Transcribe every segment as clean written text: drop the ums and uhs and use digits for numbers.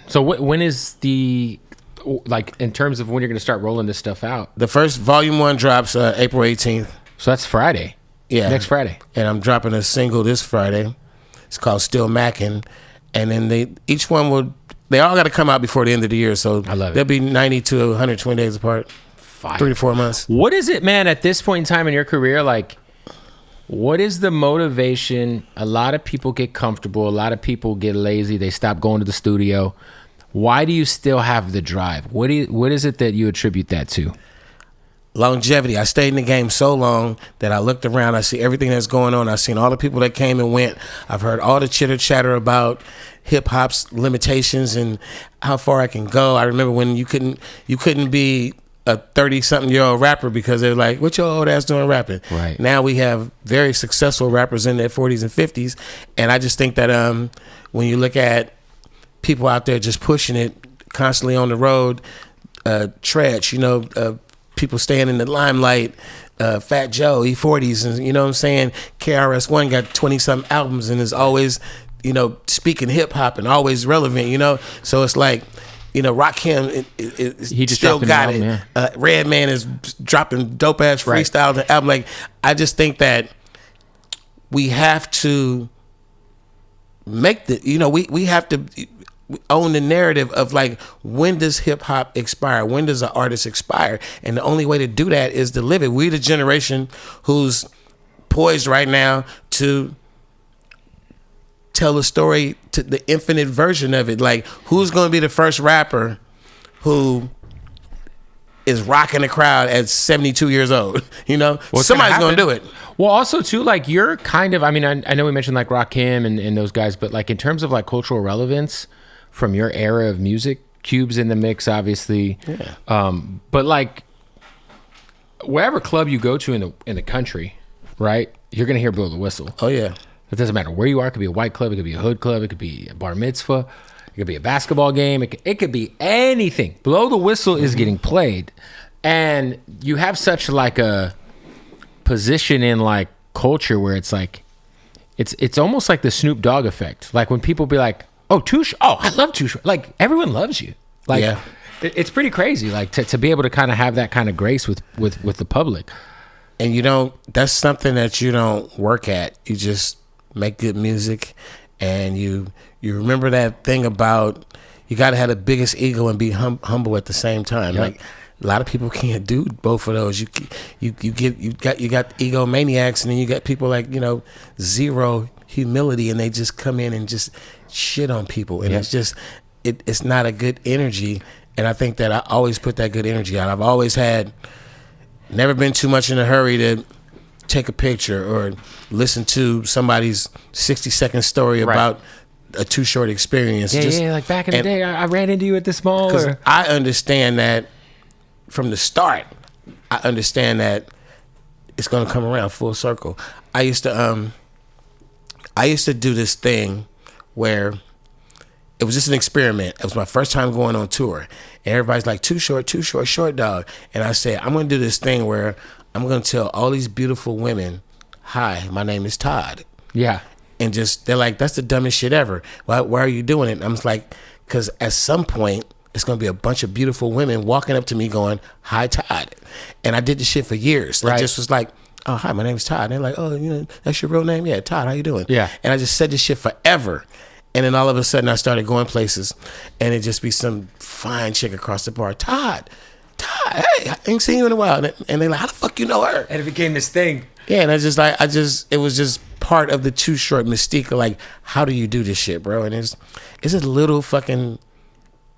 So when is the, like, in terms of when you're going to start rolling this stuff out? The first volume 1 drops April 18th. So that's Friday. Yeah. Next Friday. And I'm dropping a single this Friday. It's called Still Mackin'. And then each one they all got to come out before the end of the year. So I love it. They'll be 90 to 120 days apart. Fire. 3 to 4 months. What is it, man, at this point in time in your career, like, what is the motivation? A lot of people get comfortable. A lot of people get lazy. They stop going to the studio. Why do you still have the drive? What is it that you attribute that to? Longevity. I stayed in the game so long that I looked around. I see everything that's going on. I've seen all the people that came and went. I've heard all the chitter chatter about hip hop's limitations and how far I can go. I remember when you couldn't be a 30-something-year-old rapper because they're like, what your old ass doing rapping? Right. Now we have very successful rappers in their 40s and 50s. And I just think that when you look at people out there just pushing it constantly on the road, Tretch, people staying in the limelight, Fat Joe, E40s, and you know what I'm saying? KRS-One got 20-something albums and is always, speaking hip-hop and always relevant, So it's like, Rakim he just still got album, it. Yeah. Redman is dropping dope-ass freestyle right. album. Like, I just think that we have to make we have to own the narrative of, like, when does hip-hop expire? When does an artist expire? And the only way to do that is to live it. We're the generation who's poised right now to tell a story to the infinite version of it. Like, who's going to be the first rapper who is rocking the crowd at 72 years old? Somebody's going to do it. Well, also too, like, you're kind of, I mean, I know we mentioned like Rakim and those guys, but like in terms of like cultural relevance from your era of music, Cube's in the mix, obviously. Yeah. But like wherever club you go to in the country, right? You're going to hear Blow the Whistle. Oh yeah. It doesn't matter where you are. It could be a white club. It could be a hood club. It could be a bar mitzvah. It could be a basketball game. It could be anything. Blow the Whistle is getting played. And you have such like a position in like culture where it's like, it's almost like the Snoop Dogg effect. Like when people be like, oh, Too Short. Oh, I love Too Short. Like everyone loves you. Like yeah. It's pretty crazy. Like to be able to kind of have that kind of grace with the public. And that's something that you don't work at. You just make good music, and you remember that thing about you got to have the biggest ego and be humble at the same time. Yep. Like a lot of people can't do both of those. You got egomaniacs, and then you got people like zero humility, and they just come in and just shit on people, and it's just it's not a good energy. And I think that I always put that good energy out. I've always never been too much in a hurry to take a picture or listen to somebody's 60-second story about a Too Short experience. Yeah, like back in the day, I ran into you at this mall. I understand that from the start. I understand that it's going to come around full circle. I used to do this thing where it was just an experiment. It was my first time going on tour. And everybody's like, too short, short dog. And I said, I'm going to do this thing where I'm going to tell all these beautiful women, hi, my name is Todd. Yeah. And they're like, that's the dumbest shit ever. Why are you doing it? And I'm just like, because at some point, it's going to be a bunch of beautiful women walking up to me going, hi, Todd. And I did this shit for years. Right. I just was like, oh, hi, my name is Todd. And they're like, oh, that's your real name? Yeah, Todd, how you doing? Yeah. And I just said this shit forever. And then all of a sudden I started going places, and it just be some fine chick across the bar. Todd, hey, I ain't seen you in a while. And they're like, how the fuck you know her? And it became this thing. Yeah, and it was just part of the Too Short mystique of like, how do you do this shit, bro? And it's a little fucking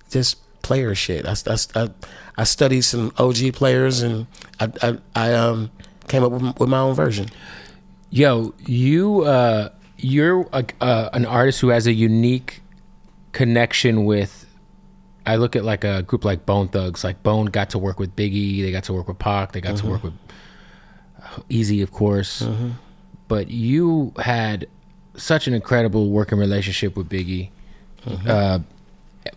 just player shit. I studied some OG players, and I came up with my own version. Yo, you're an artist who has a unique connection with, I look at like a group like Bone Thugs. Like Bone got to work with Biggie, they got to work with Pac, they got to work with Easy, of course. But you had such an incredible working relationship with Biggie.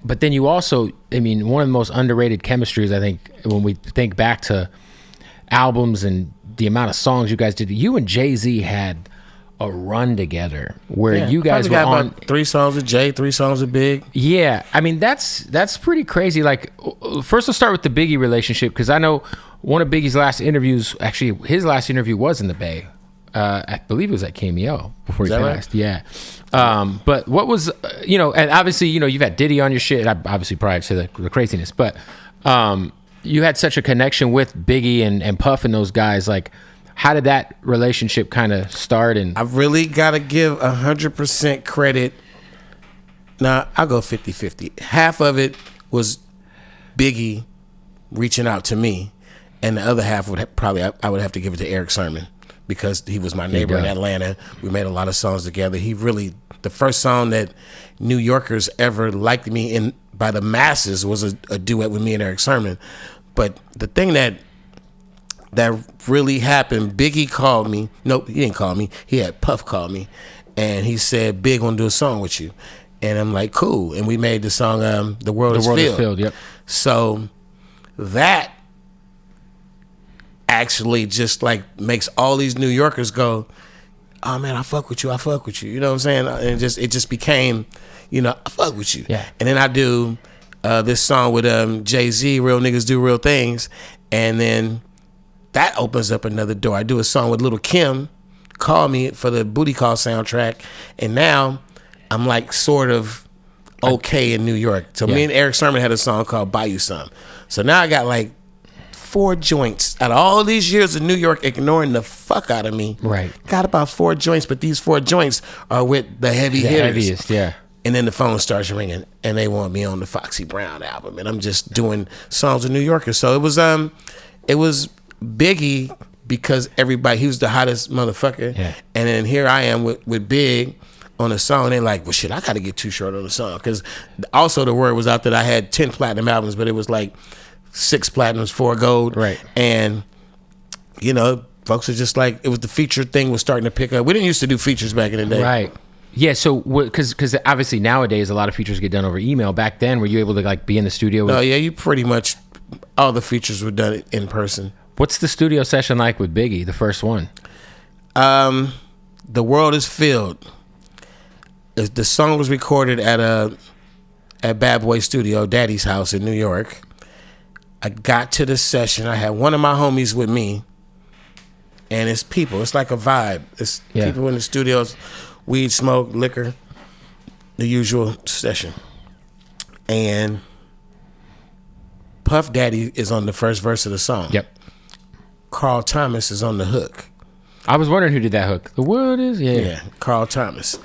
But then you also, I mean, one of the most underrated chemistries, I think, when we think back to albums and the amount of songs you guys did, you and Jay-Z had a run together where Yeah, you guys probably were got on. about 3 songs with Jay, 3 songs with Big. Yeah, I mean that's pretty crazy. Like, first let's start with the Biggie relationship, because I know one of Biggie's last interviews. Actually, his last interview was in the Bay. I believe it was at KMEO before he passed. Right? Yeah. But what was, and obviously, you've had Diddy on your shit, obviously prior to the craziness, but you had such a connection with Biggie and Puff and those guys. Like, how did that relationship kind of start? And I really got to give 100% credit. Now, I'll go 50-50. Half of it was Biggie reaching out to me, and the other half I would have to give it to Eric Sermon, because he was my neighbor in Atlanta. We made a lot of songs together. He really, the first song that New Yorkers ever liked me in by the masses was a duet with me and Eric Sermon. But the thing that really happened, Biggie called me. Nope, he didn't call me. He had Puff call me, and he said, "Big, want to do a song with you." And I'm like, cool. And we made the song, "The World Is Filled." Yep. So that actually just like makes all these New Yorkers go, "Oh man, I fuck with you. You know what I'm saying?" And it just became, I fuck with you. Yeah. And then I do this song with Jay-Z, "Real Niggas Do Real Things," and then that opens up another door. I do a song with Lil' Kim, "Call Me," for the Booty Call soundtrack, and now I'm like sort of okay in New York. So me and Eric Sermon had a song called "Buy You Some." So now I got like 4 joints out of all these years of New York ignoring the fuck out of me. Right. Got about 4 joints, but these 4 joints are with the hitters. Heaviest, yeah. And then the phone starts ringing, and they want me on the Foxy Brown album, and I'm just doing songs with New Yorkers. So it was Biggie, because he was the hottest motherfucker. Yeah. And then here I am with Big on a song. They're like, well, shit, I got to get Too Short on the song, because also the word was out that I had 10 platinum albums, but it was like 6 platinums, 4 gold. Right. And, folks are just like, it was the feature thing was starting to pick up. We didn't used to do features back in the day. Right. Yeah, so because obviously nowadays a lot of features get done over email. Back then, were you able to like be in the studio? No, yeah, you pretty much, all the features were done in person. What's the studio session like with Biggie, the first one? The World Is Filled. The song was recorded at Bad Boy Studio, Daddy's house in New York. I got to the session. I had one of my homies with me, and it's people. It's like a vibe. It's people in the studios, weed, smoke, liquor, the usual session. And Puff Daddy is on the first verse of the song. Yep. Carl Thomas is on the hook. I was wondering who did that hook. The world is, Yeah, Carl Thomas.